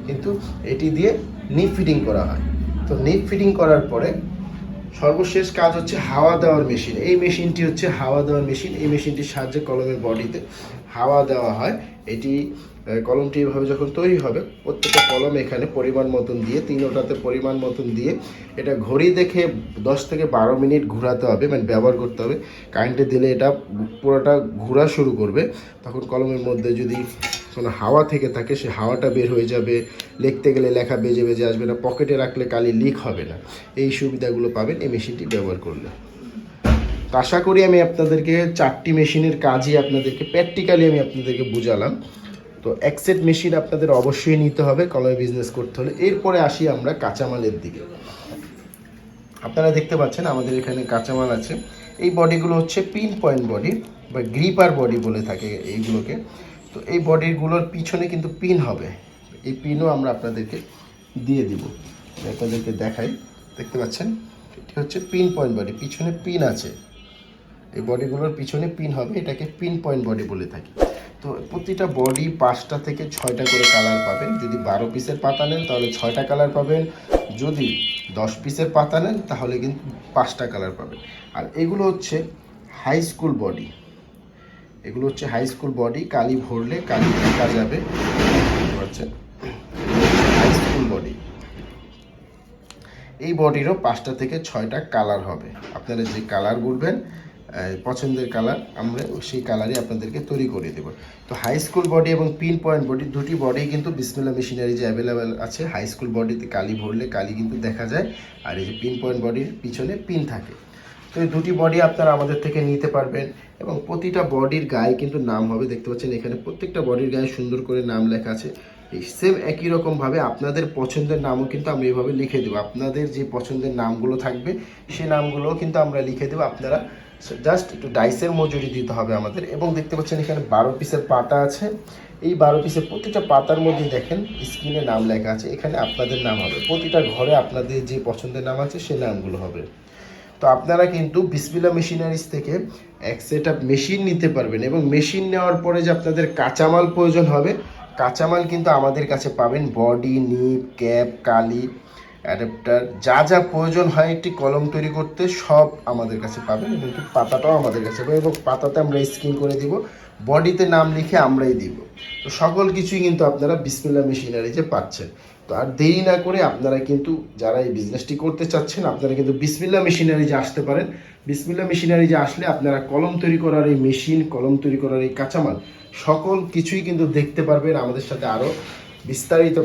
কিন্তু এটি দিয়ে নিপ ফিটিং করা হয়। তো নিপ ফিটিং করার পরে সর্বশেষ কাজ হচ্ছে হাওয়া দেওয়ার মেশিন। এই মেশিনটি হচ্ছে হাওয়া দেওয়ার মেশিন। এই মেশিনটির সাহায্যে কলমের বডিতে হাওয়া দেওয়া হয়। এটি কলমটি এভাবে যখন তৈরি হবে, প্রত্যেকটা কলম এখানে পরিমাণ মতন দিয়ে, তিনোটাতে পরিমাণ মতন দিয়ে, এটা ঘড়ি দেখে 10 থেকে 12 মিনিট ঘোরাতে হবে, মানে ব্যবহার করতে হবে। কারেন্টে দিলে এটা পুরোটা ঘোরা শুরু করবে। তখন কলমের মধ্যে যদি কোনো হাওয়া থেকে থাকে, সে হাওয়াটা বের হয়ে যাবে। লিখতে গেলে লেখা বেজে বেজে আসবে না, পকেটে রাখলে কালি লিক হবে না। এই সুবিধাগুলো পাবেন এই মেশিনটি ব্যবহার করলে। তো আশা করি আমি আপনাদেরকে 4টি মেশিনের কাজই আপনাদেরকে প্র্যাকটিক্যালি আমি আপনাদেরকে বুঝালাম। তো এক সেট মেশিন আপনাদের অবশ্যই নিতে হবে কলমে বিজনেস করতে হলে। এরপরে আসি আমরা কাঁচামালের দিকে। আপনারা দেখতে পাচ্ছেন আমাদের এখানে কাঁচামাল আছে। এই বডিগুলো হচ্ছে পিন পয়েন্ট বডি বা গ্রিপার বডি বলে থাকে এইগুলোকে। তো এই বডিগুলোর পিছনে কিন্তু পিন হবে। এই পিনও আমরা আপনাদেরকে দিয়ে দিব, আপনাদেরকে দেখাই। দেখতে পাচ্ছেন এটি হচ্ছে পিন পয়েন্ট বডি, পিছনে পিন আছে। এই বডিগুলোর পিছনে পিন হবে, এটাকে পিন পয়েন্ট বডি বলে থাকি। তো প্রতিটা বডি 5টা থেকে 6টা করে কালার পাবেন। যদি 12 পিসের পাতা নেন তাহলে 6টা কালার পাবেন। যদি 10 পিসের পাতা নেন তাহলে কিন্তু 5টা কালার পাবেন। আর এগুলো হচ্ছে হাই স্কুল বডি। এগুলো হচ্ছে হাই স্কুল বডি, কালি ভরলে কালি দেখা যাবে। হাই স্কুল বডি, এই বডিরও 5টা থেকে 6টা কালার হবে। আপনারা যে কালার বলবেন পছন্দের কালার, আমরা সেই কালারই আপনাদেরকে তৈরি করে দেব। তো হাই স্কুল বডি এবং পিন পয়েন্ট বডি দুটি বডি কিন্তু বিসমিল্লাহ মেশিনারি যে অ্যাভেলেবেল আছে। হাই স্কুল বডিতে কালি ভরলে কালি কিন্তু দেখা যায়, আর এই যে পিন পয়েন্ট বডির পিছনে পিন থাকে। তো এই দুটি বডি আপনারা আমাদের থেকে নিতে পারবেন এবং প্রতিটা বডির গায়ে কিন্তু নাম হবে। দেখতে পাচ্ছেন এখানে প্রত্যেকটা বডির গায়ে সুন্দর করে নাম লেখা আছে। এই সেম একই রকমভাবে আপনাদের পছন্দের নামও কিন্তু আমরা এইভাবে লিখে দেবো। আপনাদের যে পছন্দের নামগুলো থাকবে সেই নামগুলোও কিন্তু আমরা লিখে দেবো। আপনারা জাস্ট একটু ডাইসের মজুরি দিতে হবে আমাদের। এবং দেখতে পাচ্ছেন এখানে 12 পিসের পাতা আছে। এই 12 পিসের প্রতিটা পাতার মধ্যে দেখেন স্ক্রিনে নাম লেখা আছে, এখানে আপনাদের নাম হবে। প্রতিটা ঘরে আপনাদের যে পছন্দের নাম আছে সেই নামগুলো হবে। তো আপনারা কিন্তু বিসমিল্লাহ মেশিনারিজ থেকে এক সেট আপ মেশিন নিতে পারবেন এবং মেশিন নেওয়ার পরে যে আপনাদের কাঁচামাল প্রয়োজন হবে, কাঁচামাল কিন্তু আমাদের কাছে পাবেন। বডি, নিপ, ক্যাপ, কালি, অ্যাডাপ্টার, যা যা প্রয়োজন হয় একটি কলম তৈরি করতে সব আমাদের কাছে পাবেন। এবং পাতাটাও আমাদের কাছে পাবেন এবং পাতাতে আমরা স্ক্রিন করে দিব, বডিতে নাম লিখে আমরাই দিব। তো সকল কিছুই কিন্তু আপনারা বিসমিল্লাহ মেশিনারিজে পাচ্ছেন। তো আর দেরি না করে আপনারা কিন্তু যারা এই বিজনেসটি করতে চাচ্ছেন, আপনারা কিন্তু বিসমিল্লাহ মেশিনারিজে আসতে পারেন। বিসমিল্লাহ মেশিনারিজে আসলে আপনারা কলম তৈরি করার এই মেশিন, কলম তৈরি করার এই কাঁচামাল সকল কিছুই কিন্তু দেখতে পারবেন। আমাদের সাথে আরও বিস্তারিত